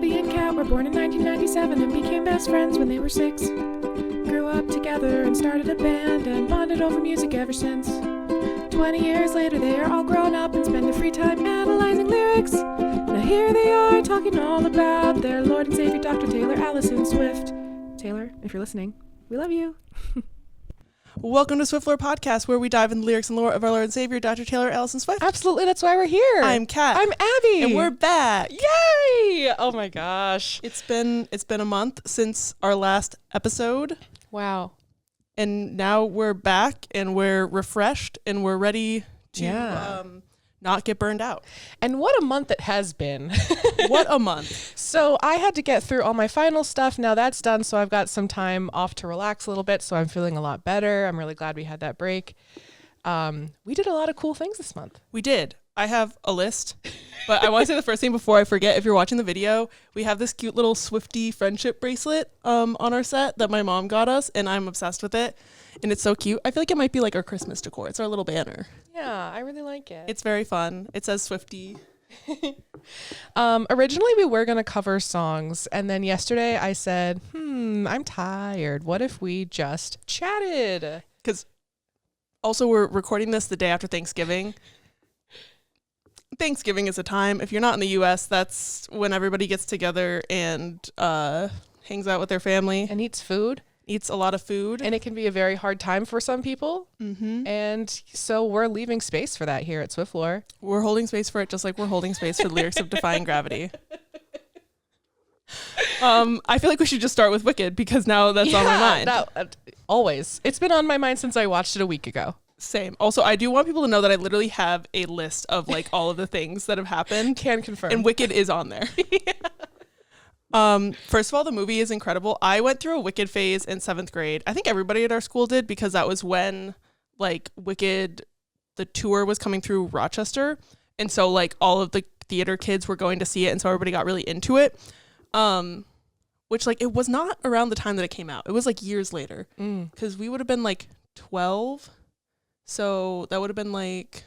Abby and Kat were born in 1997 and became best friends when they were 6. Grew up together and started a band and bonded over music ever since. 20 years later, they are all grown up and spend their free time analyzing lyrics. Now here they are talking all about their Lord and Savior, Dr. Taylor Allison Swift. Taylor, if you're listening, we love you. Welcome to Swiftlore Podcast, where we dive into the lyrics and lore of our Lord and Savior, Dr. Taylor Allison Swift. Absolutely, that's why we're here. I'm Kat. I'm Abby. And we're back. Yay! Oh my gosh. It's been a month since our last episode. Wow. And now we're back and we're refreshed and we're ready to not get burned out. And what a month it has been. What a month. So I had to get through all my final stuff. Now that's done. So I've got some time off to relax a little bit. So I'm feeling a lot better. I'm really glad we had that break. We did a lot of cool things this month. We did. I have a list, but I want to say the first thing before I forget, if you're watching the video, we have this cute little Swiftie friendship bracelet on our set that my mom got us, and I'm obsessed with it. And it's so cute. I feel like it might be like our Christmas decor. It's our little banner. Yeah, I really like it. It's very fun. It says Swiftie. Originally we were going to cover songs, and then yesterday I said, I'm tired. What if we just chatted? Because also we're recording this the day after Thanksgiving. Thanksgiving is a time, if you're not in the U.S., that's when everybody gets together and hangs out with their family. And eats food. Eats a lot of food. And it can be a very hard time for some people. Mm-hmm. And so we're leaving space for that here at Swiftlore. We're holding space for it just like we're holding space for the lyrics of Defying Gravity. I feel like we should just start with Wicked because now that's on my mind. Always. It's been on my mind since I watched it a week ago. Same. Also, I do want people to know that I literally have a list of like all of the things that have happened. Can confirm. And Wicked is on there. First of all, the movie is incredible. I went through a Wicked phase in 7th grade. I think everybody at our school did because that was when like Wicked, the tour was coming through Rochester. And so like all of the theater kids were going to see it. And so everybody got really into it. Which like it was not around the time that it came out. It was like years later because we would have been like 12. So that would have been like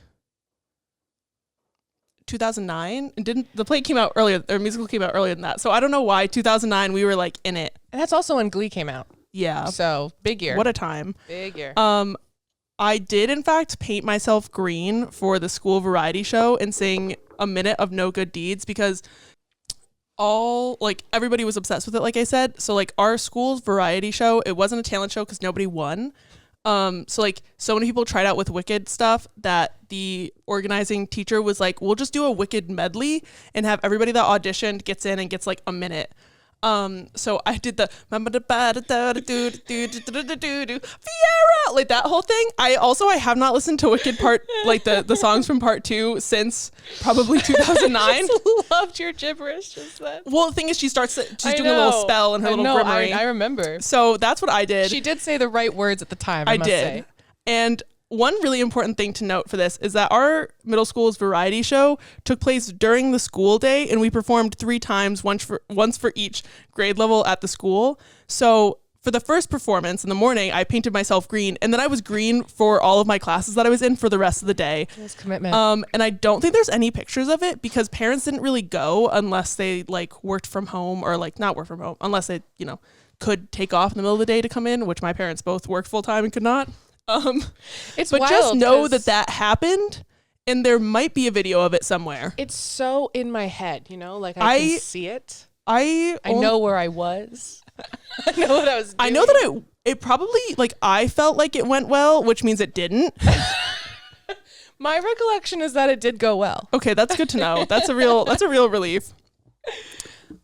2009. And the play came out earlier, or musical came out earlier than that. So I don't know why 2009 we were like in it. And that's also when Glee came out. Yeah. So big year. What a time. Big year. I did in fact paint myself green for the school variety show and sing a minute of No Good Deeds because everybody was obsessed with it, like I said. So like our school's variety show, it wasn't a talent show because nobody won. So many people tried out with Wicked stuff that the organizing teacher was like, we'll just do a Wicked medley and have everybody that auditioned gets in and gets like a minute. So I did the Fiera, like that whole thing. I have not listened to Wicked part, like the songs from part 2 since probably 2009. I just loved your gibberish just then. Well, the thing is she's doing a little spell in her little grimoire. I remember. So that's what I did. She did say the right words at the time, I must say. And one really important thing to note for this is that our middle school's variety show took place during the school day, and we performed 3 times, once for each grade level at the school. So for the first performance in the morning, I painted myself green, and then I was green for all of my classes that I was in for the rest of the day. That's commitment. And I don't think there's any pictures of it because parents didn't really go unless they like worked from home or like not work from home, unless they, could take off in the middle of the day to come in, which my parents both work full time and could not. It's but wild, just know that happened, and there might be a video of it somewhere. It's so in my head, like I can see it. I know where I was. I know what I was doing. I know that it probably I felt like it went well, which means it didn't. My recollection is that it did go well. Okay, that's good to know. That's a real relief.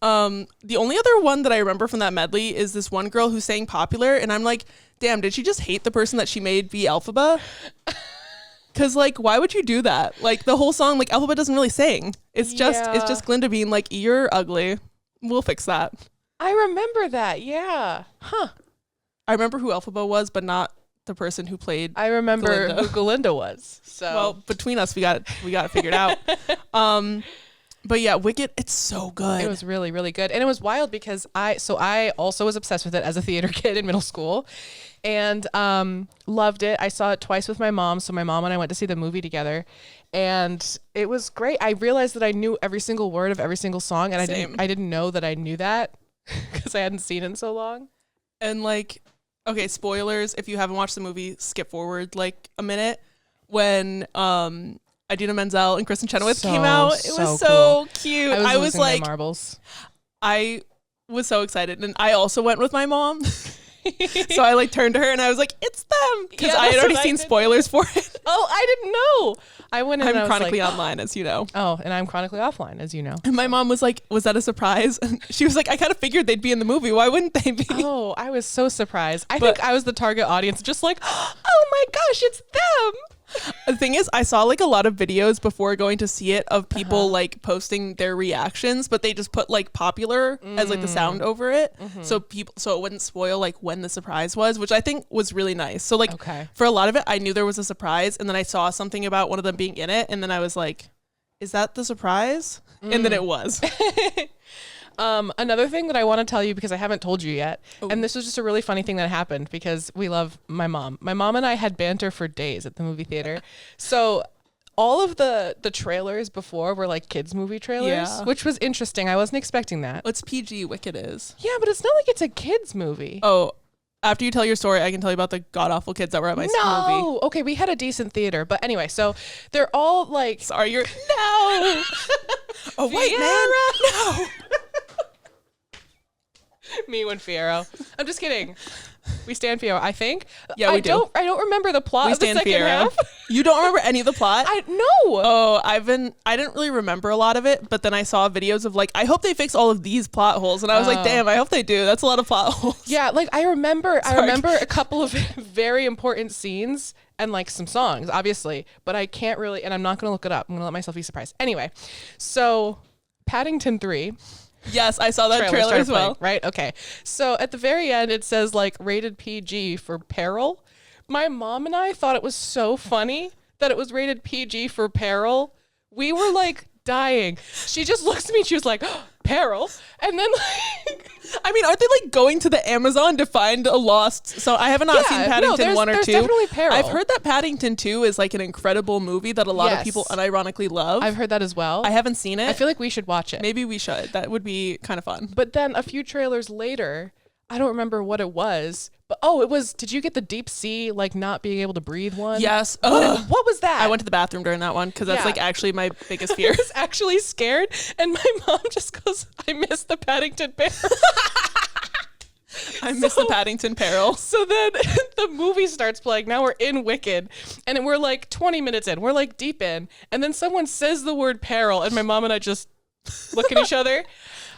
The only other one that I remember from that medley is this one girl who sang Popular, and I'm like, damn, did she just hate the person that she made be Elphaba? Because why would you do that? Like the whole song, Elphaba doesn't really sing. It's just Glinda being like, you're ugly. We'll fix that. I remember that. Yeah. Huh. I remember who Elphaba was, but not the person who played. I remember Glinda. who Glinda was. So well, between us, we got it figured out. But yeah, Wicked, it's so good. It was really, really good. And it was wild because I also was obsessed with it as a theater kid in middle school and loved it. I saw it twice with my mom. So my mom and I went to see the movie together and it was great. I realized that I knew every single word of every single song and I didn't know that I knew that because I hadn't seen it in so long. And like, okay, spoilers. If you haven't watched the movie, skip forward like a minute. When Idina Menzel and Kristen Chenoweth came out. It was so cute. I was like, marbles. I was so excited. And I also went with my mom. So I like turned to her and I was like, it's them. Because I had already seen spoilers for it. Oh, I didn't know. I went in and I was chronically like, online, as you know. Oh, and I'm chronically offline, as you know. And my mom was like, was that a surprise? And she was like, I kind of figured they'd be in the movie. Why wouldn't they be? Oh, I was so surprised. I think I was the target audience, just like, oh my gosh, it's them. The thing is, I saw like a lot of videos before going to see it of people like posting their reactions, but they just put like popular as like the sound over it. So it wouldn't spoil like when the surprise was, which I think was really nice. So like for a lot of it, I knew there was a surprise and then I saw something about one of them being in it. And then I was like, is that the surprise? And then it was. Another thing that I want to tell you because I haven't told you yet, and this was just a really funny thing that happened because we love my mom. My mom and I had banter for days at the movie theater. So all of the trailers before were like kids movie trailers, which was interesting. I wasn't expecting that. It's PG, Wicked is. Yeah, but it's not like it's a kids movie. Oh, after you tell your story, I can tell you about the god-awful kids that were at my movie. No! Okay, we had a decent theater. But anyway, so they're all like... Sorry, you're... No! A white man? No! Me and Fierro. I'm just kidding. We stand Fierro, I think. Yeah, we do. I don't remember the plot of the second half. You don't remember any of the plot? No. Oh, I didn't really remember a lot of it, but then I saw videos of like, I hope they fix all of these plot holes. And I was like, damn, I hope they do. That's a lot of plot holes. Yeah, like I remember a couple of very important scenes and like some songs, obviously, but I can't really, and I'm not going to look it up. I'm going to let myself be surprised. Anyway, so Paddington 3. Yes, I saw that trailer as well. Right? Okay. So at the very end, it says like rated PG for peril. My mom and I thought it was so funny that it was rated PG for peril. We were like dying. She just looks at me and she was like, oh, peril. And then like... I mean, aren't they like going to the Amazon to find a lost... So I have not seen Paddington 1 or 2. There's definitely peril. I've heard that Paddington 2 is like an incredible movie that a lot of people unironically love. I've heard that as well. I haven't seen it. I feel like we should watch it. Maybe we should. That would be kind of fun. But then a few trailers later, I don't remember what it was, but it was, did you get the deep sea, like not being able to breathe one? Yes. What was that? I went to the bathroom during that one because that's like actually my biggest fear. I was actually scared and my mom just goes, I miss the Paddington Bear. I miss the Paddington Peril. So then the movie starts playing. Now we're in Wicked and we're like 20 minutes in. We're like deep in. And then someone says the word peril and my mom and I just look at each other.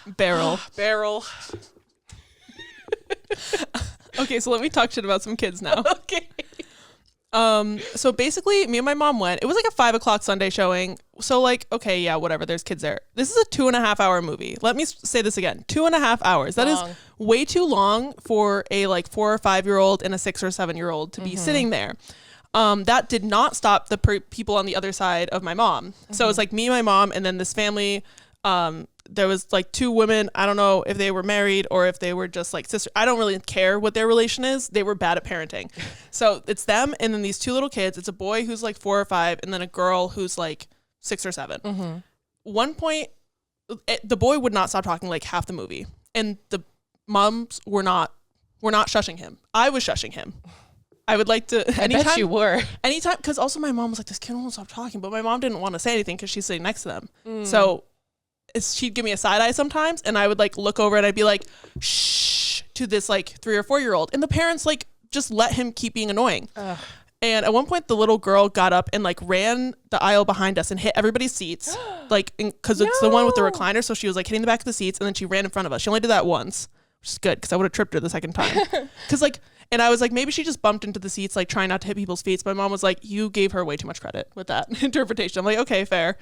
Barrel. Barrel. Okay, so let me talk shit about some kids now. Okay. So basically, me and my mom went. It was like a 5:00 Sunday showing. So like, okay, yeah, whatever. There's kids there. This is a 2.5 hour movie. Let me say this again. 2.5 hours. That is way too long for a like 4 or 5 year old and a 6 or 7 year old to be sitting there. That did not stop the people on the other side of my mom. So it's like me, my mom, and then this family. There was like 2 women. I don't know if they were married or if they were just like sisters. I don't really care what their relation is. They were bad at parenting. So it's them and then these 2 little kids. It's a boy who's like 4 or 5 and then a girl who's like 6 or 7. One point, the boy would not stop talking like half the movie. And the moms were not shushing him. I was shushing him. I would like to... I bet you were. Anytime, because also my mom was like, this kid won't stop talking. But my mom didn't want to say anything because she's sitting next to them. So... she'd give me a side eye sometimes and I would like look over and I'd be like shh to this like 3 or 4 year old and the parents like just let him keep being annoying. And at one point the little girl got up and like ran the aisle behind us and hit everybody's seats like because it's the one with the recliner, so she was like hitting the back of the seats and then she ran in front of us. She only did that once, which is good because I would have tripped her the second time. Because like, and I was like, maybe she just bumped into the seats like trying not to hit people's feet. My mom was like, you gave her way too much credit with that interpretation. I'm like, okay, fair.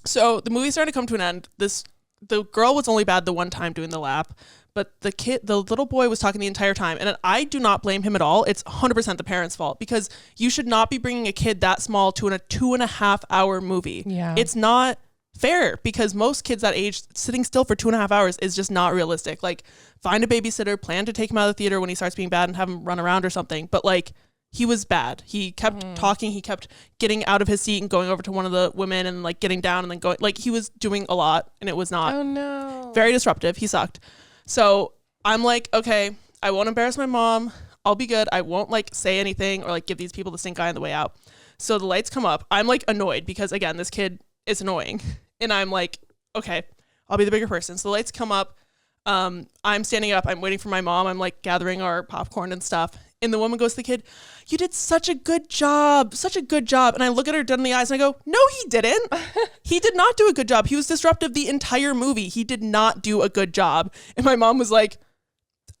So the movie started to come to an end. The girl was only bad the one time doing the lap, but the little boy was talking the entire time. And I do not blame him at all. It's 100% the parents' fault because you should not be bringing a kid that small to a 2.5 hour movie. Yeah. It's not fair, because most kids that age, sitting still for 2.5 hours is just not realistic. Like, find a babysitter, plan to take him out of the theater when he starts being bad and have him run around or something. But like, he was bad. He kept talking. He kept getting out of his seat and going over to one of the women and like getting down and then going. Like, he was doing a lot, and it was not very disruptive. He sucked. So I'm like, okay, I won't embarrass my mom. I'll be good. I won't like say anything or like give these people the stink eye on the way out. So the lights come up. I'm like annoyed because, again, this kid is annoying. And I'm like, okay, I'll be the bigger person. So the lights come up. I'm standing up. I'm waiting for my mom. I'm like gathering our popcorn and stuff. And the woman goes to the kid, you did such a good job. Such a good job. And I look at her dead in the eyes and I go, no, he didn't. He did not do a good job. He was disruptive the entire movie. He did not do a good job. And my mom was like,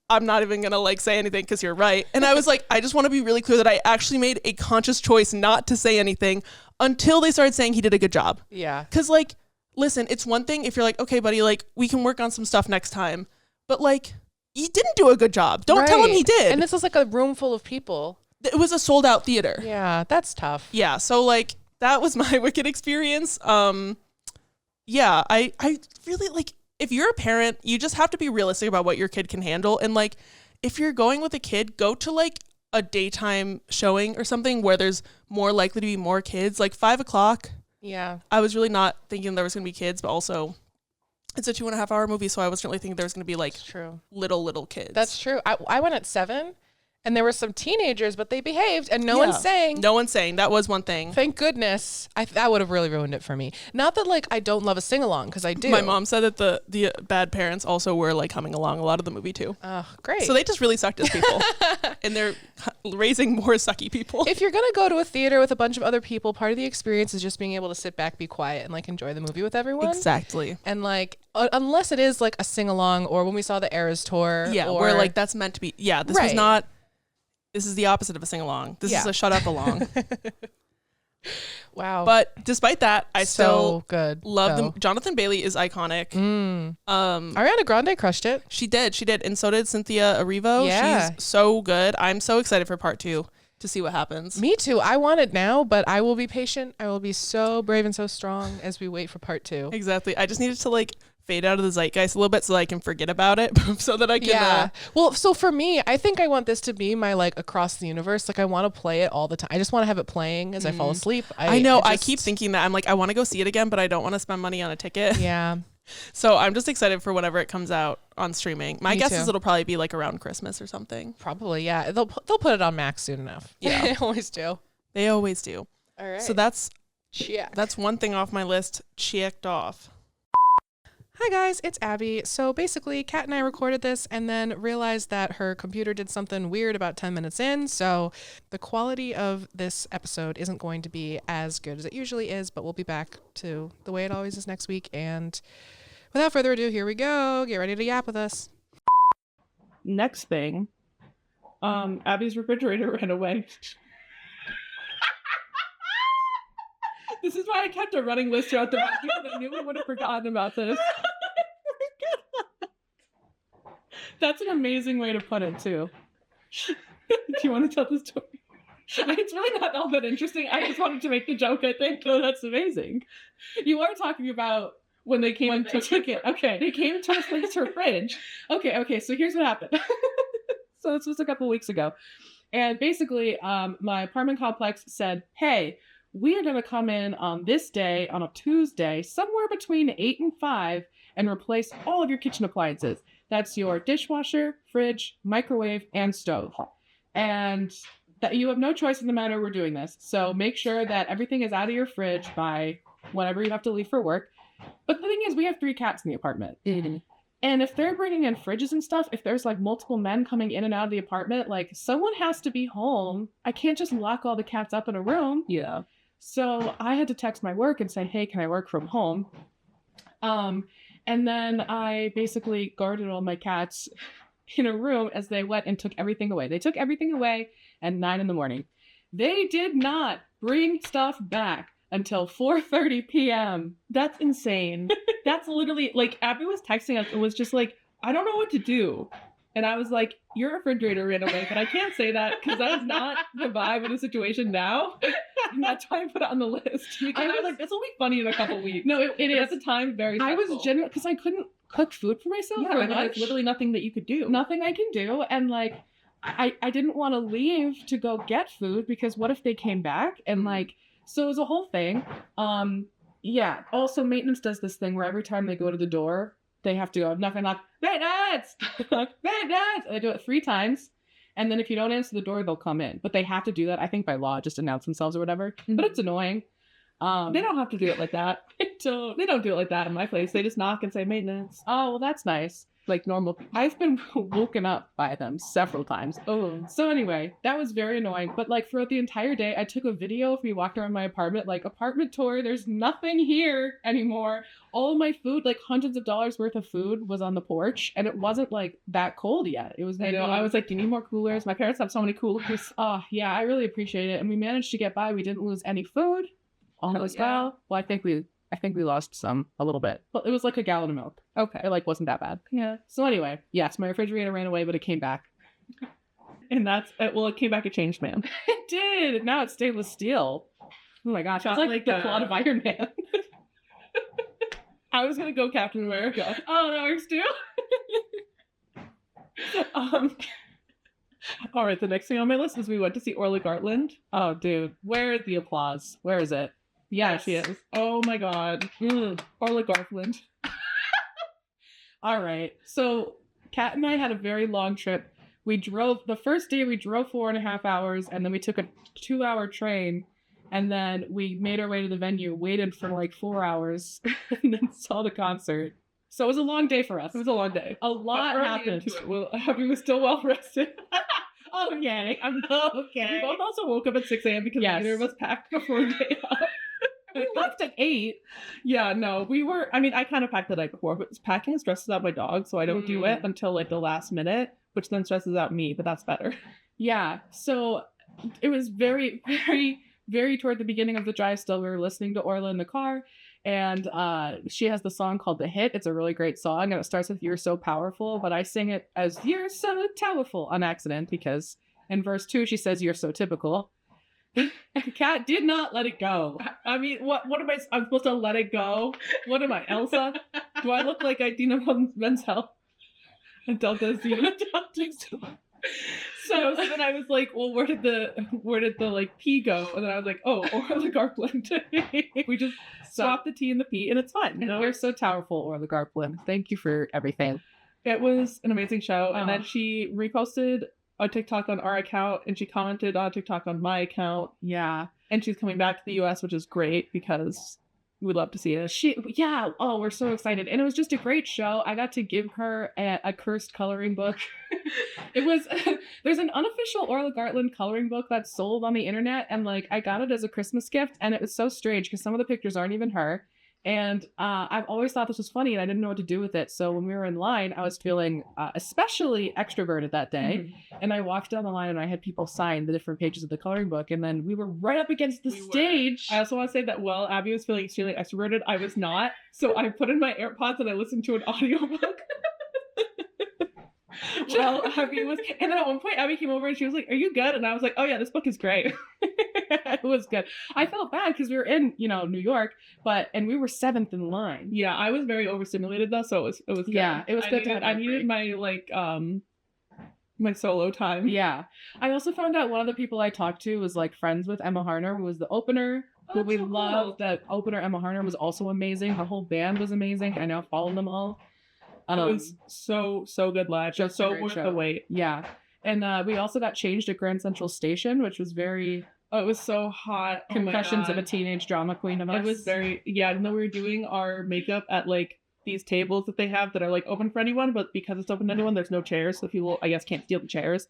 I'm not even going to like say anything because you're right. And I was like, I just want to be really clear that I actually made a conscious choice not to say anything until they started saying he did a good job. Yeah. Because like, listen, it's one thing if you're like, okay, buddy, like we can work on some stuff next time. But like, he didn't do a good job. Don't tell him he did. And this was like a room full of people. It was a sold out theater. Yeah, that's tough. Yeah. So like, that was my Wicked experience. Yeah, I really like, if you're a parent, you just have to be realistic about what your kid can handle. And like, if you're going with a kid, go to like a daytime showing or something where there's more likely to be more kids, like 5 o'clock. Yeah. I was really not thinking there was going to be kids, but also it's a 2.5 hour movie. So I wasn't really thinking there was going to be like little kids. That's true. I went at 7 and there were some teenagers, but they behaved and no one's saying. No one's saying. That was one thing. Thank goodness. That would have really ruined it for me. Not that like I don't love a sing along, because I do. My mom said that the bad parents also were like coming along a lot of the movie too. Oh, great. So they just really sucked as people. And they're raising more sucky people. If you're going to go to a theater with a bunch of other people, part of the experience is just being able to sit back, be quiet, and like enjoy the movie with everyone. Exactly. And like, unless it is like a sing along, or when we saw the Eras tour. Yeah, or, where like that's meant to be. Yeah, this was not. This is the opposite of a sing-along. This is a shut-up-along. Wow. But despite that, I still love them. So. Jonathan Bailey is iconic. Ariana Grande crushed it. She did. And so did Cynthia Erivo. Yeah. She's so good. I'm so excited for part 2 to see what happens. Me too. I want it now, but I will be patient. I will be so brave and so strong as we wait for part 2. Exactly. I just needed to like fade out of the zeitgeist a little bit so that I can forget about it so that I can. Yeah. Well, so for me, I think I want this to be my like across the universe. Like I want to play it all the time. I just want to have it playing as I fall asleep. I know. I keep thinking that. I'm like, I want to go see it again, but I don't want to spend money on a ticket. Yeah. So I'm just excited for whenever it comes out on streaming. My guess is it'll probably be like around Christmas or something. Probably, yeah. They'll put it on Max soon enough. Yeah. They always do. They always do. All right. So that's check. That's one thing off my list checked off. Hi guys, it's Abby. So basically, Kat and I recorded this and then realized that her computer did something weird about 10 minutes in. So the quality of this episode isn't going to be as good as it usually is, but we'll be back to the way it always is next week. And without further ado, here we go. Get ready to yap with us. Next thing, Abby's refrigerator ran away. This is why I kept a running list throughout the month because I knew I would have forgotten about this. That's an amazing way to put it, too. Do you want to tell the story? It's really not all that interesting. I just wanted to make the joke, I think. Oh, that's amazing. You are talking about when they came and took it. Okay, they came to replace her fridge. Okay, so here's what happened. So this was a couple weeks ago. And basically, my apartment complex said, hey, we are going to come in on this day, on a Tuesday, somewhere between 8 and 5, and replace all of your kitchen appliances. That's your dishwasher, fridge, microwave, and stove. And that you have no choice in the matter we're doing this. So make sure that everything is out of your fridge by whenever you have to leave for work. But the thing is, we have 3 cats in the apartment. Mm-hmm. And if they're bringing in fridges and stuff, if there's like multiple men coming in and out of the apartment, like someone has to be home. I can't just lock all the cats up in a room. Yeah. So I had to text my work and say, hey, can I work from home? And then I basically guarded all my cats in a room as they went and took everything away. They took everything away at 9 a.m. They did not bring stuff back until 4:30 p.m. That's insane. That's literally, like, Abby was texting us. It was just like, I don't know what to do. And I was like, your refrigerator ran away, but I can't say that because that is not the vibe of the situation now. And that's why I put it on the list. Because I was like, this will be funny in a couple weeks. No, it is. At the time, very I stressful. was genuine because I couldn't cook food for myself. Yeah, for and there's lunch. literally nothing that you could do. Nothing I can do. And like, I didn't want to leave to go get food because what if they came back? And like, so it was a whole thing. Yeah. Also, maintenance does this thing where every time they go to the door, they have to go, knock, knock, maintenance! Maintenance! They do it 3 times. And then if you don't answer the door, they'll come in. But they have to do that, I think, by law, just announce themselves or whatever. Mm-hmm. But it's annoying. They don't have to do it like that. They don't do it like that in my place. They just knock and say maintenance. Oh, well, that's nice. Like normal people. I've been woken up by them several times. Oh. So anyway, that was very annoying. But like throughout the entire day, I took a video. We walked around my apartment, like apartment tour. There's nothing here anymore. All of my food, like hundreds of dollars worth of food, was on the porch, and it wasn't like that cold yet. It was. I know. I was like, do you need more coolers? My parents have so many coolers. Oh yeah, I really appreciate it, and we managed to get by. We didn't lose any food. All was well. Well, I think we lost some a little bit, but it was like a gallon of milk. Okay. It like wasn't that bad. Yeah. So anyway, yes, my refrigerator ran away, but it came back. And that's well, it came back a changed man. It did. Now it's stainless steel. Oh my gosh, it's like the plot of Iron Man. I was gonna go Captain America. Oh, that works too. All right, the next thing on my list is we went to see Orla Gartland. Oh, dude, where is the applause? Where is it? Yeah, she is. Oh my god. Orla Gartland. All right. So Kat and I had a very long trip. The first day we drove 4.5 hours, and then we took a 2-hour train, and then we made our way to the venue, waited for like 4 hours, and then saw the concert. So it was a long day for us. It was a long day. A lot happened. Well, Abby was still well rested. Okay. I'm okay. We both also woke up at 6 a.m. because neither of us packed before the day up. We left at 8. Yeah, no, we were, I mean, I kind of packed the night before, but packing stresses out my dog, so I don't do it until like the last minute, which then stresses out me, but that's better. Yeah, so it was very, very, very toward the beginning of the drive still. We were listening to Orla in the car, and she has the song called The Hit. It's a really great song, and it starts with You're So Powerful, but I sing it as You're So Powerful on accident, because in verse 2 she says You're So Typical. Kat did not let it go. I mean, what am I? I'm supposed to let it go? What am I, Elsa? Do I look like Idina Menzel? And Delta Zena? So then I was like, well, where did the like P go? And then I was like, oh, Orla Gartland. We just swapped the T and the P, and it's fun. You know? You're so powerful, Orla Gartland. Thank you for everything. It was an amazing show, and then she reposted a TikTok on our account, and she commented on TikTok on my account. Yeah. And she's coming back to the US, which is great because we'd love to see it. Oh, we're so excited. And it was just a great show. I got to give her a cursed coloring book. There's an unofficial Orla Gartland coloring book that's sold on the internet, and like I got it as a Christmas gift, and it was so strange because some of the pictures aren't even her. And I've always thought this was funny, and I didn't know what to do with it. So when we were in line, I was feeling especially extroverted that day. Mm-hmm. And I walked down the line, and I had people sign the different pages of the coloring book. And then we were right up against the stage. I also want to say that while Abby was feeling extremely extroverted, I was not. So I put in my AirPods, and I listened to an audiobook. Well, Abby was, and then at one point Abby came over and she was like, "Are you good?" And I was like, "Oh yeah, this book is great." It was good. I felt bad because we were in, New York, and we were 7th in line. Yeah, I was very overstimulated though, so it was good. Yeah, it was good. I needed my my solo time. Yeah, I also found out one of the people I talked to was like friends with Emma Harner, who was the opener. Who we loved. The opener, Emma Harner, was also amazing. Her whole band was amazing. I now follow them all. It was so good live. Just so worth the wait. Yeah. And we also got changed at Grand Central Station, which was very... Oh, it was so hot. Confessions of a Teenage Drama Queen of us. It was very... Yeah, and then we were doing our makeup at like these tables that they have that are like open for anyone, but because it's open to anyone, there's no chairs, so people, I guess, can't steal the chairs.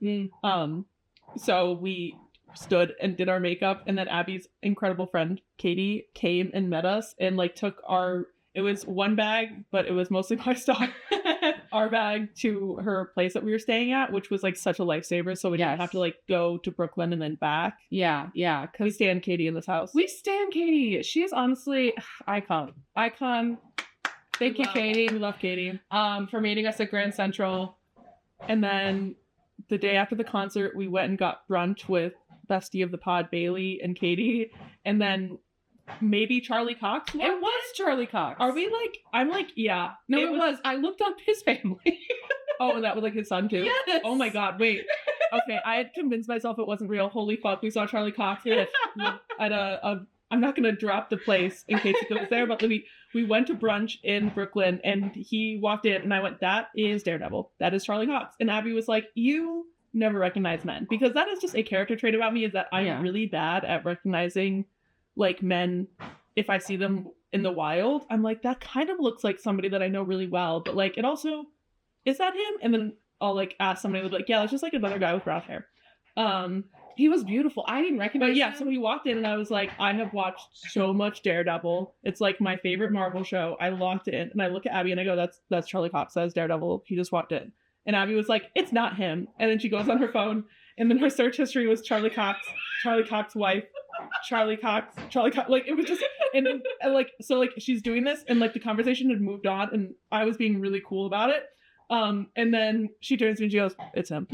So we stood and did our makeup, and then Abby's incredible friend, Katie, came and met us and like took our... It was one bag, but it was mostly my stock. Our bag to her place that we were staying at, which was like such a lifesaver. So we didn't have to like go to Brooklyn and then back. Yeah. We stand Katie in this house. We stand Katie. She is honestly icon. Thank you, Katie. We love Katie. For meeting us at Grand Central. And then the day after the concert, we went and got brunch with bestie of the pod, Bailey and Katie. And then maybe Charlie Cox. It was Charlie Cox. Are we like, I'm like, yeah. No, it was. I looked up his family. Oh, and that was like his son too? Yes. Oh my God, wait. Okay, I had convinced myself it wasn't real. Holy fuck, we saw Charlie Cox at I'm not going to drop the place in case it was there, but we went to brunch in Brooklyn and he walked in and I went, that is Daredevil. That is Charlie Cox. And Abby was like, you never recognize men. Because that is just a character trait about me, is that I'm really bad at recognizing like men if I see them in the wild. I'm like, that kind of looks like somebody that I know really well. But like, it also, is that him? And then I'll like ask somebody, they'll be like, yeah, it's just like another guy with brown hair. He was beautiful. I didn't recognize But yeah, him. so he walked in and I was like, I have watched so much Daredevil. It's like my favorite Marvel show. I locked in and I look at Abby and I go, that's Charlie Cox. That's Daredevil. He just walked in. And Abby was like, it's not him. And then she goes on her phone and then her search history was Charlie Cox wife, Charlie Cox. Like it was just, and then like, so like she's doing this and like the conversation had moved on and I was being really cool about it. And then she turns to me and she goes, it's him.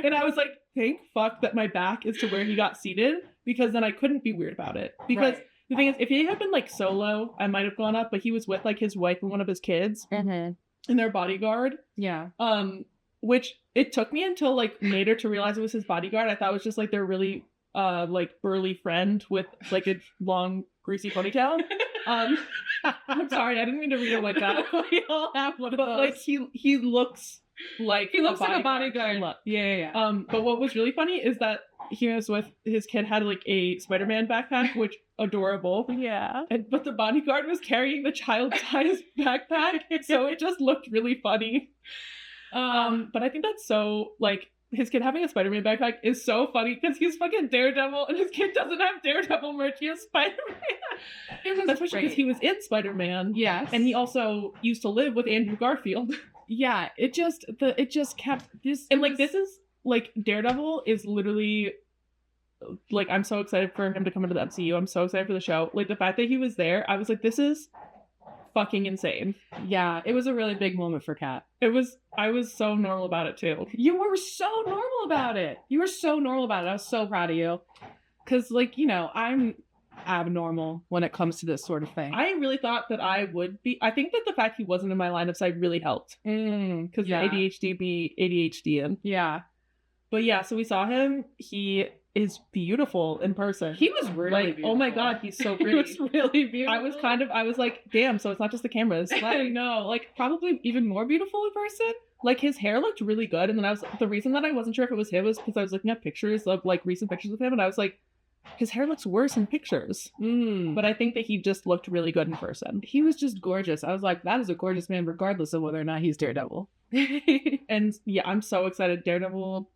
And I was like, thank fuck that my back is to where he got seated, because then I couldn't be weird about it. Because the thing is, if he had been like solo, I might have gone up, but he was with like his wife and one of his kids and their bodyguard. Yeah. Which it took me until like later to realize it was his bodyguard. I thought it was just like their really like burly friend with like a long greasy ponytail. I'm sorry, I didn't mean to read it like that. We all have one of those. Like he looks like like a bodyguard. Yeah. But what was really funny is that he was with his kid, had like a Spider-Man backpack, which adorable. Yeah. But the bodyguard was carrying the child-sized backpack, so it just looked really funny. But I think that's so like his kid having a Spider-Man backpack is so funny because he's fucking Daredevil and his kid doesn't have Daredevil merch. He has Spider-Man. That's because he was in Spider-Man. Yes. And he also used to live with Andrew Garfield. Yeah, it just kept this. And like this is like Daredevil is literally like, I'm so excited for him to come into the MCU. I'm so excited for the show. Like the fact that he was there, I was like, this is fucking insane. Yeah, it was a really big moment for Kat. I was so normal about it too. You were so normal about it. I was so proud of you. Cause like, you know, I'm abnormal when it comes to this sort of thing. I really thought that I would be. I think that the fact he wasn't in my line of sight really helped. Because yeah. ADHD be ADHD-ing. Yeah. But yeah, so we saw him. He is beautiful in person. He was really like, beautiful. oh my God, he's so pretty. He was really beautiful. I was like, damn, so it's not just the cameras. I know, like probably even more beautiful in person. Like his hair looked really good. And then the reason that I wasn't sure if it was him was because I was looking at pictures of like recent pictures of him and I was like, his hair looks worse in pictures. But I think that he just looked really good in person. He was just gorgeous. I was like, that is a gorgeous man regardless of whether or not he's Daredevil. And yeah, I'm so excited. Daredevil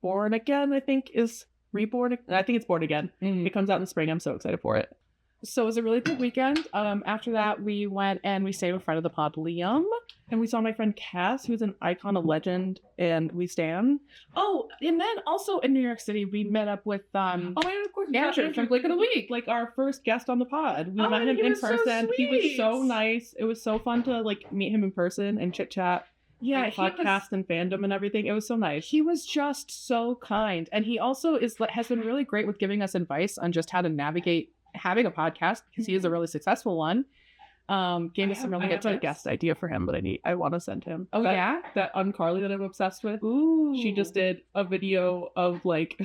Born Again, I think, is Reborn. I think it's Born Again. It comes out in the spring. I'm so excited for it. So it was a really good weekend. After that, we went and we stayed with friend of the pod, Liam. And we saw my friend Cass, who's an icon, a legend, and we stan. Oh, and then also in New York City, we met up with oh my God, of course, Andrew from Blake of the Week. Like our first guest on the pod. We met him in person. So he was so nice. It was so fun to like meet him in person and chit chat. Yeah, podcast and fandom and everything. It was so nice. He was just so kind, and he also has been really great with giving us advice on just how to navigate having a podcast because he is a really successful one. Gave us some really good a guest idea for him, but I want to send him. Oh, yeah? That Uncarly that I'm obsessed with. Ooh. She just did a video of like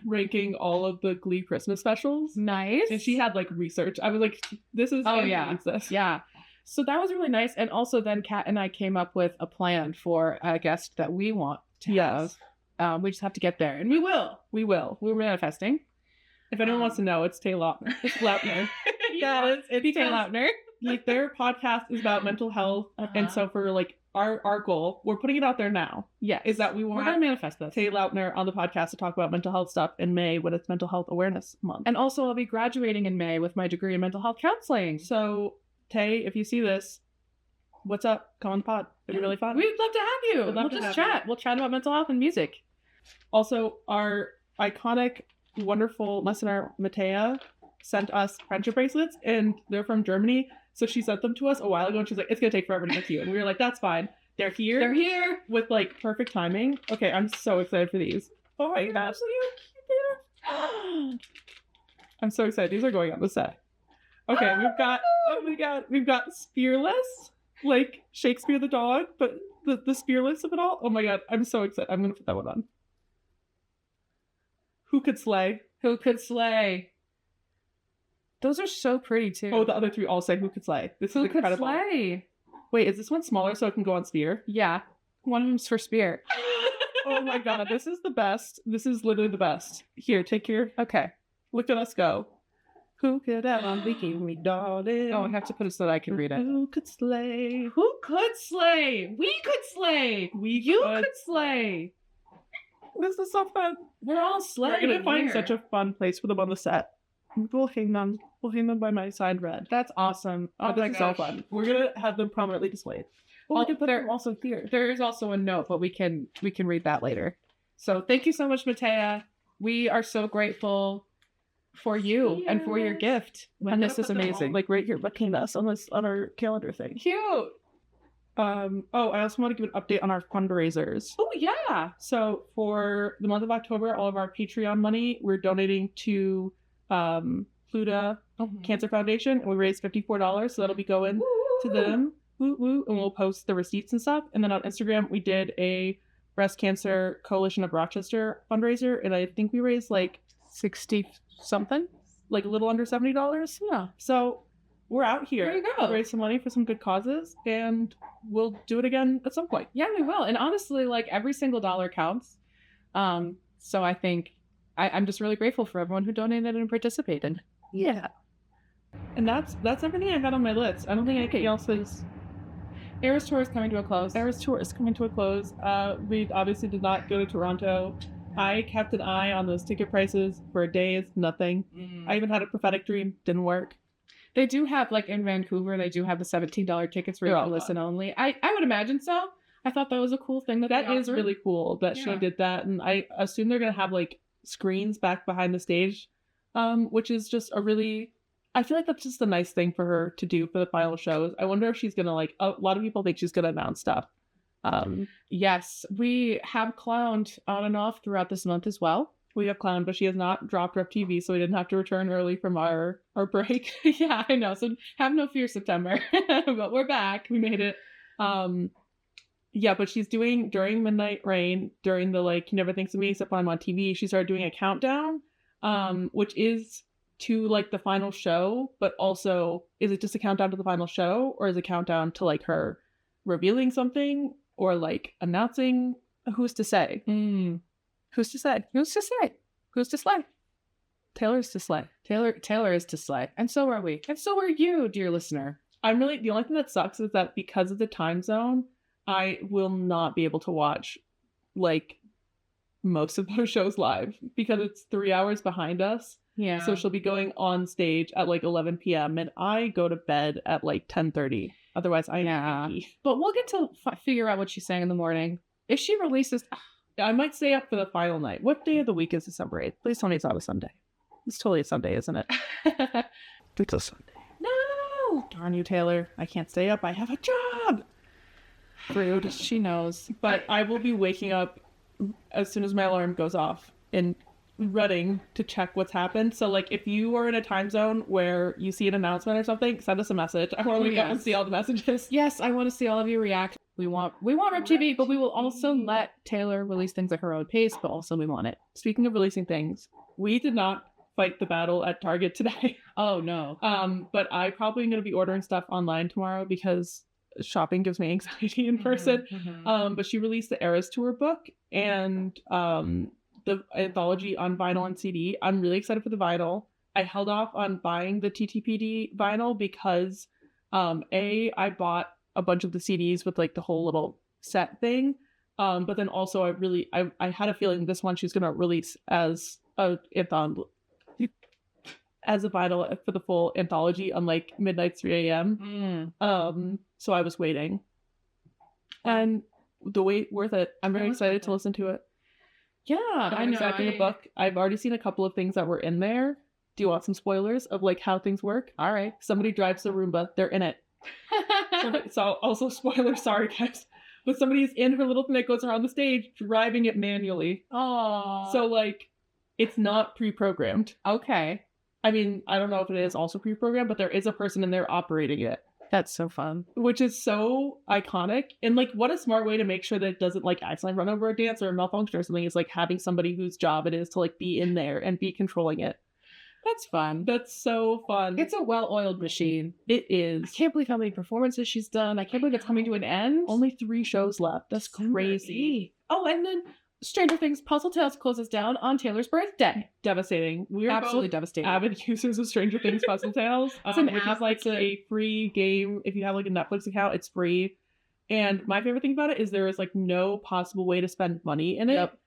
ranking all of the Glee Christmas specials. Nice. And she had like research. I was like, this is this. Yeah. So that was really nice. And also then Kat and I came up with a plan for a guest that we want to have. We just have to get there. And we will. We're manifesting. If anyone wants to know, it's Tay Lautner. It's Lautner. It's Tay Lautner. Like their podcast is about mental health. And so for like our goal, we're putting it out there now. Yeah. Is that we're going to manifest this. Tay Lautner on the podcast to talk about mental health stuff in May when it's Mental Health Awareness Month. And also I'll be graduating in May with my degree in mental health counseling. So Tay, if you see this, what's up? Come on the pod. It'd be really fun. We'd love to have you. We'll just chat. We'll chat about mental health and music. Also, our iconic, wonderful listener, Matea, sent us friendship bracelets, and they're from Germany. So she sent them to us a while ago, and she's like, it's going to take forever to get to you. And we were like, that's fine. They're here. They're here. With like perfect timing. Okay, I'm so excited for these. Oh my gosh. I'm so excited. These are going on the set. Okay, we've got, oh my god, we've got Spearless, like Shakespeare the dog, but the Spearless of it all. Oh my god, I'm so excited. I'm gonna put that one on. Who Could Slay? Who Could Slay? Those are so pretty too. Oh, the other three all say Who Could Slay. This Who is Could incredible. Slay? Wait, is this one smaller so it can go on Spear? Yeah. One of them's for Spear. Oh my god, this is the best. This is literally the best. Here, take your, Okay. look at us go. Who could ever be me, darling? Oh, I have to put it so that I can read it. Who could slay? Who could slay? We could slay. You could slay. This is so fun. We're all We're slaying. gonna find here. such a fun place for them on the set. We'll hang them. We'll hang them by my side red. That's awesome. Oh, Oh my this is so gosh. fun. We're gonna have them prominently displayed. Well, Well, we can put there- them also here. There is also a note, but we can read that later. So thank you so much, Matea. We are so grateful for you and for your Yes. gift. And this is amazing. Like right here, looking at us on our calendar thing. Cute. Oh, I also want to give an update on our fundraisers. Oh yeah. So for the month of October, all of our Patreon money, we're donating to Pluta Cancer Foundation, and we raised $54, so that'll be going to them. Woo woo, and we'll post the receipts and stuff. And then on Instagram, we did a Breast Cancer Coalition of Rochester fundraiser, and I think we raised like 60 something. a little under $70. Yeah. So we're out here. There you go. Raise some money for some good causes, and we'll do it again at some point. Yeah, we will. And honestly, like every single dollar counts. So I think I'm just really grateful for everyone who donated and participated. Yeah. And that's everything I got on my list. I don't think anything else is. Eras Tour is coming to a close. Eras Tour is coming to a close. We obviously did not go to Toronto. I kept an eye on those ticket prices for days, nothing. I even had a prophetic dream, didn't work. They do have, like in Vancouver, they do have the $17 tickets where you They're can all listen only. I would imagine so. I thought that was a cool thing that That they is offered. really cool that she Yeah. did that. And I assume they're going to have like screens back behind the stage, which is just I feel like that's just a nice thing for her to do for the final shows. I wonder if she's going to a lot of people think she's going to announce stuff. Yes, we have clowned on and off throughout this month as well. We have clowned, but she has not dropped Rep TV, so we didn't have to return early from our break. Yeah, I know. So have no fear, September. But we're back. We made it. Yeah, but she's doing during Midnight Rain, during the You Never Think of Me Except When I'm on TV, she started doing a countdown, which is to the final show, but also is it just a countdown to the final show, or is it a countdown to her revealing something or announcing? Who's to say? Who's to say? Who's to say? Who's to slay? Taylor's to slay. Taylor is to slay. And so are we. And so are you, dear listener. The only thing that sucks is that because of the time zone, I will not be able to watch most of those shows live because it's 3 hours behind us. Yeah. So she'll be going on stage at 11 p.m. and I go to bed at 10:30. Otherwise, I'm cranky. But we'll get to figure out what she's saying in the morning. If she releases... I might stay up for the final night. What day of the week is December 8th? Please tell me it's not a Sunday. It's totally a Sunday, isn't it? It's a Sunday. No! Darn you, Taylor. I can't stay up. I have a job. Rude. She knows. But I will be waking up as soon as my alarm goes off and running to check what's happened. So if you are in a time zone where you see an announcement or something, send us a message. I want to wake up and see all the messages. Yes, I want to see all of you react. We want Rep TV, but we will also let Taylor release things at her own pace, but also we want it. Speaking of releasing things, we did not fight the battle at Target today. Oh, no. But I probably am going to be ordering stuff online tomorrow because shopping gives me anxiety in person. But she released the Eras Tour book and the anthology on vinyl and CD. I'm really excited for the vinyl. I held off on buying the TTPD vinyl because I bought a bunch of the CDs with the whole little set thing. But then also I had a feeling this one she's going to release as a vinyl for the full anthology on midnight 3 a.m. So I was waiting. And the wait worth it. I'm very excited to listen to it. Yeah, I'm excited for the book. I've already seen a couple of things that were in there. Do you want some spoilers of how things work? All right. Somebody drives the Roomba. They're in it. So also spoilers, sorry guys. but somebody's in her little thing that goes around the stage driving it manually. Oh. So like, it's not pre-programmed. Okay. I mean, I don't know if it is also pre-programmed, but there is a person in there operating it. That's so fun. Which is so iconic. And like, what a smart way to make sure that it doesn't like accidentally run over a dancer or malfunction or something, is like having somebody whose job it is to like be in there and be controlling it. That's fun. That's so fun. It's a well-oiled machine. It is. I can't believe how many performances she's done. I can't believe it's coming to an end. Only 3 shows left. That's crazy. Oh, and then Stranger Things Puzzle Tales closes down on Taylor's birthday. Devastating. We are Absolutely both devastating. avid users of Stranger Things Puzzle Tales. It's an which app, is like it's a- a free game. If you have like a Netflix account, it's free. And my favorite thing about it is there is like no possible way to spend money in it. Yep.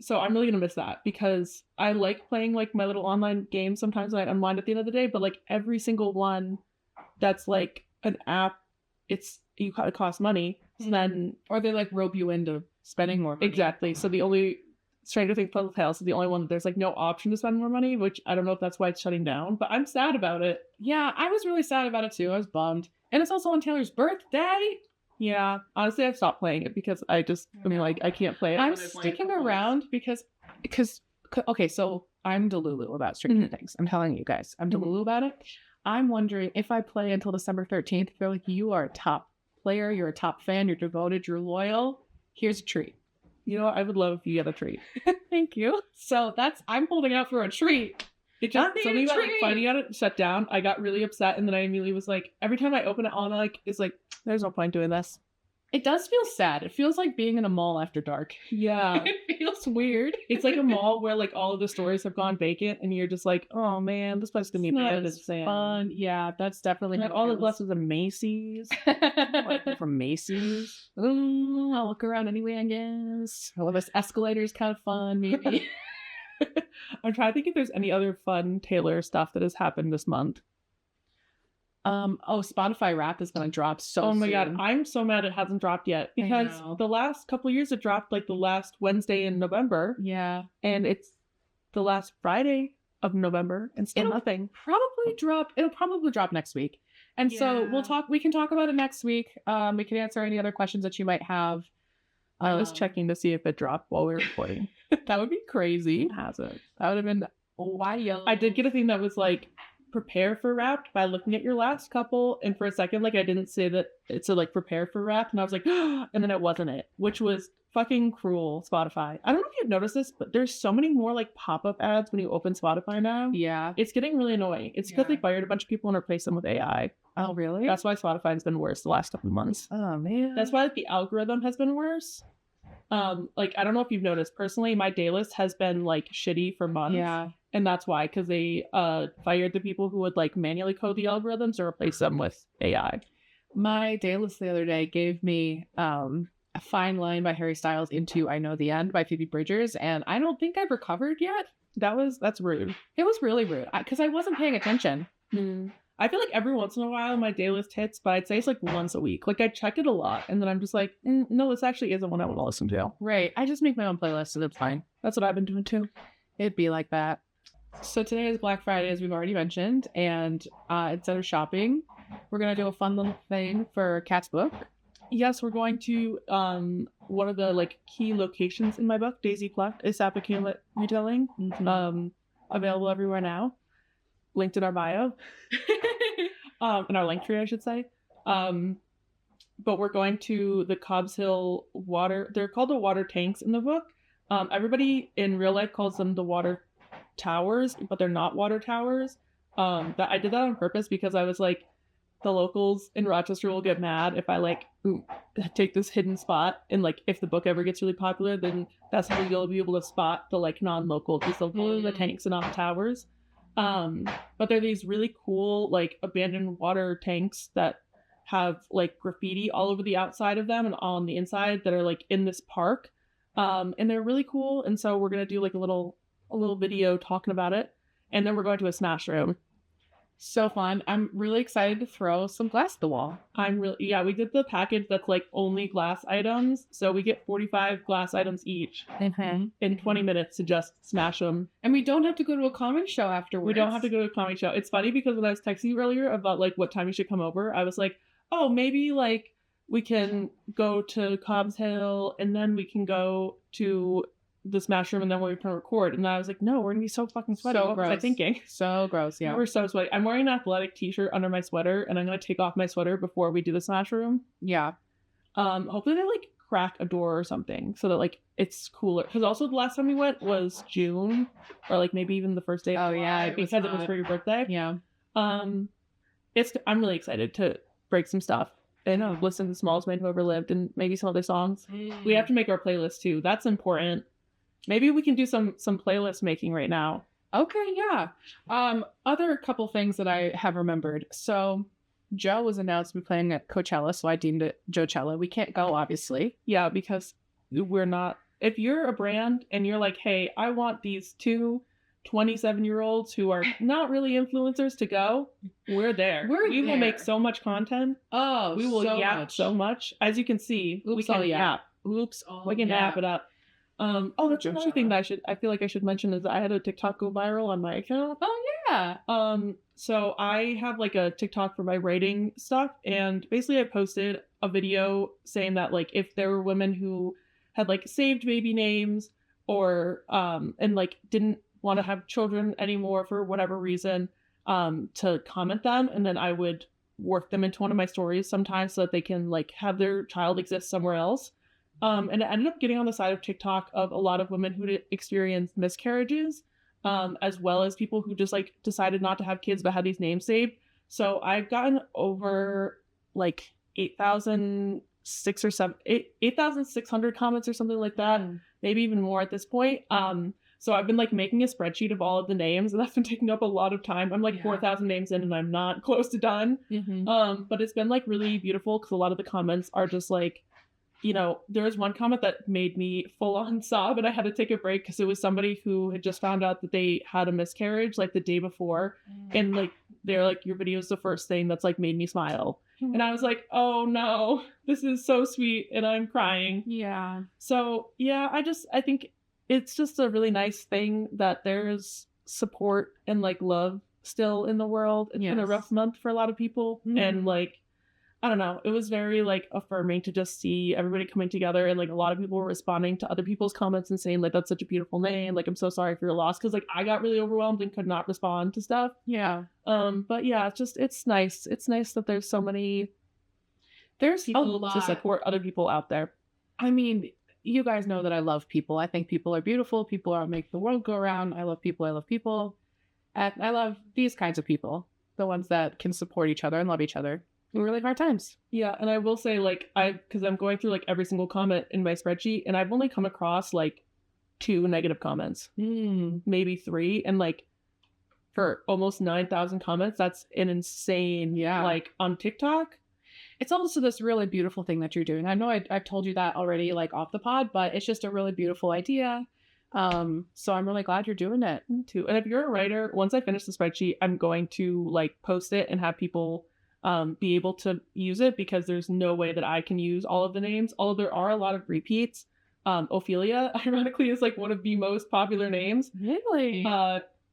So I'm really gonna miss that because I like playing like my little online games sometimes when I unwind at the end of the day, but like every single one that's like an app, it costs money. So then Or they like rope you into spending more money. exactly. So the only Stranger Things Puzzle Tales is the only one that there's like no option to spend more money, which I don't know if that's why it's shutting down, but I'm sad about it. Yeah, I was really sad about it too. I was bummed. And it's also on Taylor's birthday. Yeah, honestly, I've stopped playing it because I mean, like, I can't play it. I'm when I've played sticking it for around because okay, so I'm Delulu about Stranger Things. I'm telling you guys, I'm Delulu about it. I'm wondering if I play until December 13th, if they're like, you are a top player, you're a top fan, you're devoted, you're loyal, here's a treat. You know what? I would love if you get a treat. Thank you. So I'm holding out for a treat. It just, I need something a about like, treat. finding out it shut down, I got really upset, and then I immediately was like, every time I open it on, like, it's like, there's no point doing this. It does feel sad. It feels like being in a mall after dark. Yeah. It feels weird. It's like a mall where like all of the stores have gone vacant, and you're just like, oh man, this place is gonna be It's not abandoned. as Sand. fun. Yeah, that's definitely Like how all it that's left is a Macy's. Like, from Macy's. Ooh, I'll look around anyway, I guess. Well, this escalator is kind of fun, maybe. I'm trying to think if there's any other fun Taylor stuff that has happened this month. Spotify Rap is gonna drop so Oh my god, soon. I'm so mad it hasn't dropped yet I because know. the last couple of years it dropped like the last Wednesday in November, Yeah. and it's the last Friday of November and still It'll nothing. It'll probably drop next week. And so Yeah. we can talk about it next week. We can answer any other questions that you might have. I was checking to see if it dropped while we were recording. That would be crazy. It hasn't. That would have been wild. I did get a thing that was like, prepare for Wrapped by looking at your last couple, and for a second, like, I didn't say that it said like prepare for Wrapped, and I was like, and then it wasn't it, which was fucking cruel, Spotify. I don't know if you've noticed this, but there's so many more like pop-up ads when you open Spotify now. Yeah. It's getting really annoying. It's because Yeah. they fired a bunch of people and replaced them with AI. Oh, really? That's why Spotify's been worse the last couple of months. Oh, man. That's why like, the algorithm has been worse. Like, I don't know if you've noticed, personally, my daylist has been like shitty for months. Yeah. And that's why, because they fired the people who would like manually code the algorithms or replace them with AI. My daylist the other day gave me a Fine Line by Harry Styles into I Know the End by Phoebe Bridgers, and I don't think I've recovered yet. That's rude. It was really rude because I wasn't paying attention. I feel like every once in a while my daylist hits, but I'd say it's like once a week. Like I check it a lot, and then I'm just like, no, this actually isn't what I want to listen to. Right. I just make my own playlist, so that's fine. That's what I've been doing too. It'd be like that. So today is Black Friday, as we've already mentioned, and instead of shopping, we're gonna do a fun little thing for Kat's book. Yes, we're going to one of the like key locations in my book, Daisy Plucked, is Sapakila Retelling. Available everywhere now. Linked in our bio. In our link tree, I should say. But we're going to the Cobbs Hill water. They're called the water tanks in the book. Everybody in real life calls them the water towers, but they're not water towers. That I did that on purpose because I was like, the locals in Rochester will get mad if I like take this hidden spot, and like if the book ever gets really popular, then that's how you'll be able to spot the like non-local, because they'll call them the tanks and not the towers. But they're these really cool like abandoned water tanks that have like graffiti all over the outside of them and on the inside that are like in this park. And they're really cool, and so we're gonna do like a little video talking about it, and then we're going to a smash room. So fun. I'm really excited to throw some glass at the wall. We did the package that's like only glass items, so we get 45 glass items each in 20 minutes to just smash them. And we don't have to go to a comedy show afterwards. We don't have to go to a comedy show. It's funny because when I was texting you earlier about like what time you should come over, I was like, oh, maybe like we can go to Cobb's Hill, and then we can go to the Smash Room, and then we can record. And I was like, no, we're gonna be so fucking sweaty. So What was I gross. thinking? So gross. Yeah. We're so sweaty. I'm wearing an athletic t-shirt under my sweater, and I'm gonna take off my sweater before we do the Smash Room. Yeah. Hopefully they like crack a door or something so that like it's cooler. Because also the last time we went was June, or like maybe even the first day of Oh, yeah, July, it was because it was hot. for your birthday. Yeah. I'm really excited to break some stuff and listen to Smalls Man Who Ever Lived and maybe some other songs. We have to make our playlist too. That's important. Maybe we can do some playlist making right now. Okay, yeah. Other couple things that I have remembered. So Joe was announced to be playing at Coachella, so I deemed it Joechella. We can't go, obviously. Yeah, because we're not. If you're a brand and you're like, hey, I want these two 27-year-olds who are not really influencers to go, we're there. We will make so much content. Oh, We will so yap much. so much. As you can see, we Oops, can all yap. yap. Oops, all We can yap. yap it up. That's another thing that I feel like I should mention is I had a TikTok go viral on my account. Oh, yeah. So I have like a TikTok for my writing stuff, and basically I posted a video saying that like if there were women who had like saved baby names or and like didn't want to have children anymore for whatever reason, to comment them, and then I would work them into one of my stories sometimes so that they can like have their child exist somewhere else. And it ended up getting on the side of TikTok of a lot of women who experienced miscarriages, as well as people who just like decided not to have kids but had these names saved. So I've gotten over like 8,600 comments or something like that, maybe even more at this point. So I've been like making a spreadsheet of all of the names, and that's been taking up a lot of time. I'm like 4,000 names in, and I'm not close to done. But it's been like really beautiful because a lot of the comments are just like, there was one comment that made me full on sob, and I had to take a break because it was somebody who had just found out that they had a miscarriage like the day before. And like, they're like, your video is the first thing that's like made me smile. And I was like, oh no, this is so sweet. And I'm crying. Yeah. So yeah, I think it's just a really nice thing that there's support and like love still in the world. It's been a rough month for a lot of people. And like, I don't know, it was very like affirming to just see everybody coming together, and like a lot of people were responding to other people's comments and saying like, that's such a beautiful name, like I'm so sorry for your loss, because like I got really overwhelmed and could not respond to stuff. Yeah. But yeah, it's nice that there's so many people to support other people out there. I mean, you guys know that I love people. I think people are beautiful. People are make the world go around. I love people. And I love these kinds of people, the ones that can support each other and love each other in really hard times. Yeah, and I will say, like, because I'm going through like every single comment in my spreadsheet, and I've only come across like 2 negative comments, maybe 3, and like for almost 9,000 comments, that's an insane. Like on TikTok. It's also this really beautiful thing that you're doing. I know I've told you that already, like off the pod, but it's just a really beautiful idea. So I'm really glad you're doing it too. And if you're a writer, once I finish the spreadsheet, I'm going to like post it and have people be able to use it, because there's no way that I can use all of the names, although there are a lot of repeats. Ophelia, ironically, is like one of the most popular names. Really?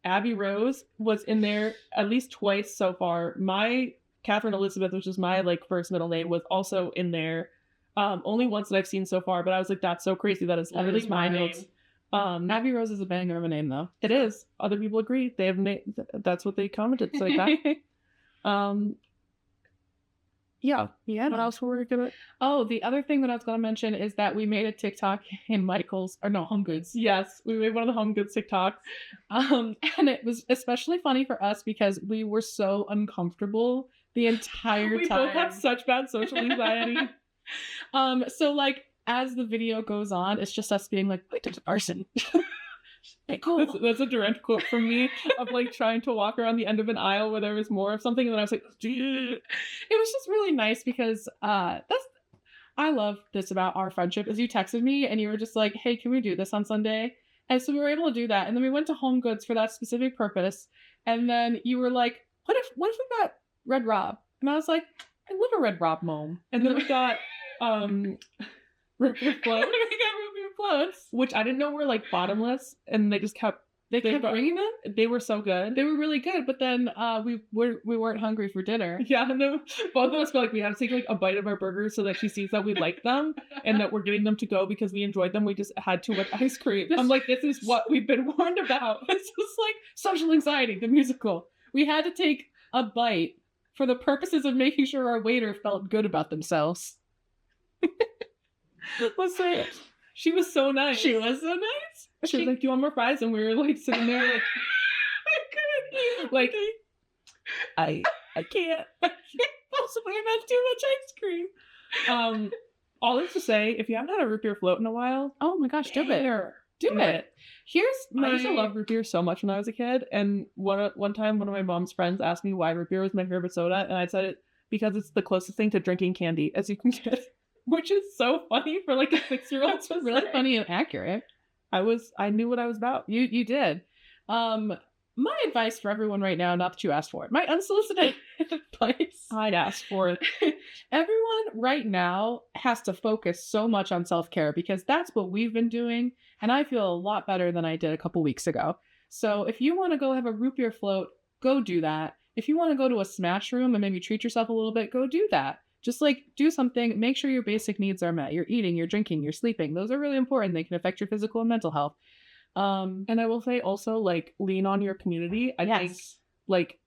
Abby Rose was in there at least twice so far. My Catherine Elizabeth, which is my like first middle name, was also in there. Only once that I've seen so far, but I was like, that's so crazy. That is literally my name. Abby Rose is a banger of a name, though. It is. Other people agree. They have that's what they commented. So like that. Yeah. What else were we gonna? Oh, the other thing that I was gonna mention is that we made a TikTok in Home Goods. Yes, we made one of the Home Goods TikToks. And it was especially funny for us because we were so uncomfortable the entire time. We both have such bad social anxiety. So like as the video goes on, it's just us being like, wait, there's a person. That's a direct quote from me of like trying to walk around the end of an aisle where there was more of something, and then I was like, it was just really nice because I love this about our friendship, is you texted me and you were just like, hey, can we do this on Sunday? And so we were able to do that, and then we went to Home Goods for that specific purpose, and then you were like, what if we got Red Rob? And I was like, I live a Red Rob mom. And then we got root beer floats. We got root beer floats, which I didn't know were like bottomless, and they just kept They kept brought- bringing them. They were so good. They were really good, but then we weren't hungry for dinner. Yeah, no, both of us feel like we have to take like a bite of our burgers so that she sees that we like them and that we're getting them to go because we enjoyed them. We just had too much ice cream. I'm like, this is what we've been warned about. This was like Social Anxiety, the musical. We had to take a bite for the purposes of making sure our waiter felt good about themselves. Let's say it. She was so nice. She was so nice. She was like, "Do you want more fries?" And we were like sitting there like, like I can't possibly have had too much ice cream. All this to say, if you haven't had a root beer float in a while, Oh my gosh, do it. Do it. it. Here's I used to my love root beer so much when I was a kid. And one time, one of my mom's friends asked me why root beer was my favorite soda, and I said it because it's the closest thing to drinking candy as you can get, which is so funny for like a 6-year-old. That's really funny and accurate. I knew what I was about. You did. My advice for everyone right now, not that you asked for it, my unsolicited advice. I'd ask for it. Everyone right now has to focus so much on self-care because that's what we've been doing, and I feel a lot better than I did a couple weeks ago. So if you want to go have a root beer float, go do that. If you want to go to a smash room and maybe treat yourself a little bit, go do that. Just like do something, make sure your basic needs are met. You're eating, you're drinking, you're sleeping. Those are really important. They can affect your physical and mental health. And I will say also, like, lean on your community. I think, like,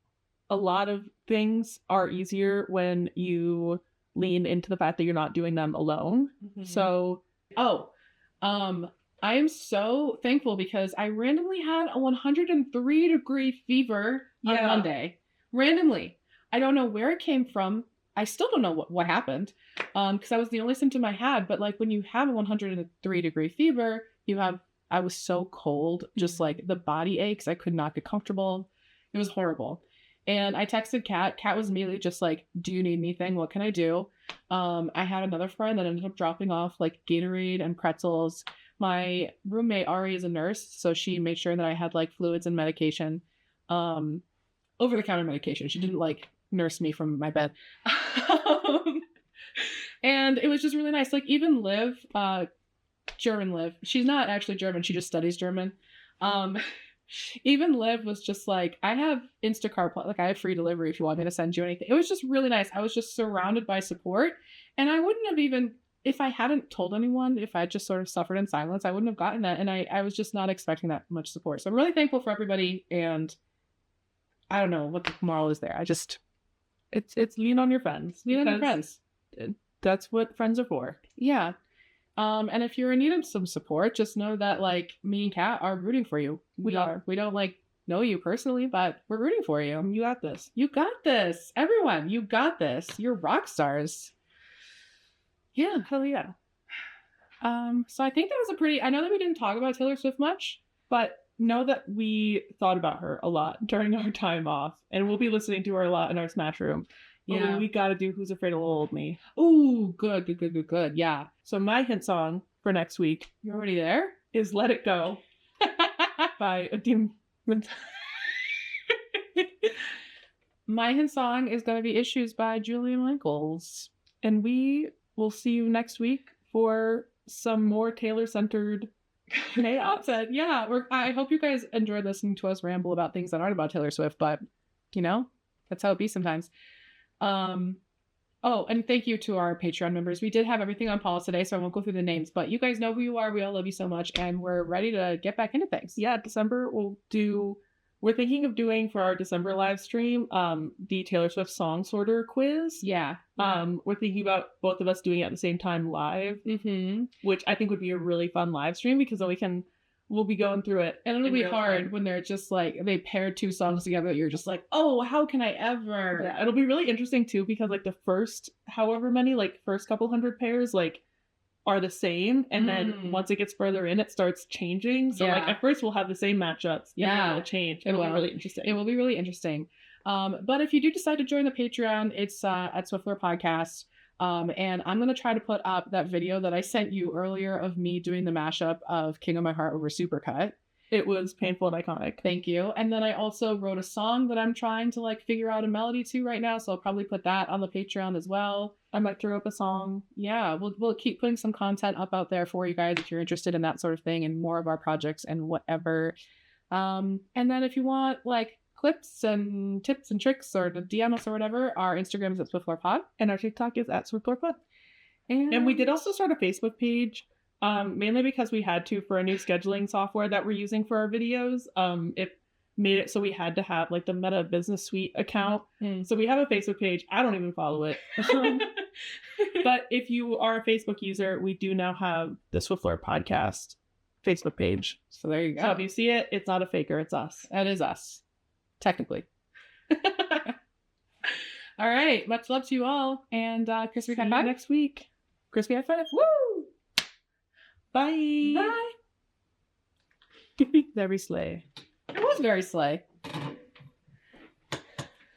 a lot of things are easier when you lean into the fact that you're not doing them alone. Mm-hmm. So, I am so thankful because I randomly had a 103-degree fever on Yeah. Monday. Randomly. I don't know where it came from. I still don't know what happened because that was the only symptom I had. But like when you have a 103-degree fever, I was so cold, just like the body aches. I could not get comfortable. It was horrible. And I texted Kat. Kat was immediately just like, do you need anything? What can I do? I had another friend that ended up dropping off like Gatorade and pretzels. My roommate, Ari, is a nurse. So she made sure that I had like fluids and medication, over-the-counter medication. She didn't like nurse me from my bed. And it was just really nice. Like even Liv, German Liv, she's not actually German. She just studies German. Even Liv was just like, I have Instacart, like I have free delivery if you want me to send you anything. It was just really nice. I was just surrounded by support. And I wouldn't have even, if I hadn't told anyone, if I just sort of suffered in silence, I wouldn't have gotten that. And I was just not expecting that much support. So I'm really thankful for everybody. And I don't know what the moral is there. it's lean on your friends. Lean on your because friends. That's what friends are for. Yeah. And if you're in need of some support, just know that like me and Kat are rooting for you. We don't like know you personally, but we're rooting for you. You got this. You got this. Everyone, you got this. You're rock stars. Yeah. Hell yeah. So I think that was I know that we didn't talk about Taylor Swift much, But know that we thought about her a lot during our time off, and we'll be listening to her a lot in our Smash Room. yeah. We gotta do Who's Afraid of Little Old Me. Ooh, good. Yeah. So my hint song for next week You're already there? is Let It Go by Adim. My hint song is going to be Issues by Julia Michaels. And we will see you next week for some more Taylor-centered chaos. Yeah, I hope you guys enjoy listening to us ramble about things that aren't about Taylor Swift, but you know, that's how it be sometimes. Oh, and thank you to our Patreon members. We did have everything on pause today, so I won't go through the names, but you guys know who you are. We all love you so much, and we're ready to get back into things. Yeah, December we're thinking of doing for our December live stream, the Taylor Swift song sorter quiz. Yeah. We're thinking about both of us doing it at the same time live, which I think would be a really fun live stream because then we'll be going through it. And it'll in be real hard time. when they're just like, they pair two songs together. You're just like, oh, how can I ever? Yeah, it'll be really interesting too because like the first however many, like first couple hundred pairs, like are the same, and then once it gets further in, it starts changing. So like Yeah. at first we'll have the same matchups. Yeah. And then it'll change. It'll be really interesting. It will be really interesting. But if you do decide to join the Patreon, it's at Swiftlore Podcast. And I'm going to try to put up that video that I sent you earlier of me doing the mashup of King of My Heart over Supercut. It was painful and iconic. Thank you. And then I also wrote a song that I'm trying to like figure out a melody to right now. So I'll probably put that on the Patreon as well. I might throw up a song. Yeah, we'll keep putting some content up out there for you guys if you're interested in that sort of thing and more of our projects and whatever. And then if you want like clips and tips and tricks or to DM us or whatever, our Instagram is at Swiftlore Pod and our TikTok is at Swiftlore Pod. And we did also start a Facebook page, mainly because we had to for a new scheduling software that we're using for our videos. It made it so we had to have like the Meta Business Suite account. So we have a Facebook page. I don't even follow it. But if you are a Facebook user, we do now have the Swiftlore Podcast Facebook page. So there you go. So if you see it, it's not a faker. It's us. That is us. Technically. All right. Much love to you all. And Crispy High Five next week. Crispy High Five. Woo! Bye. Bye. Very slay. It was very slay.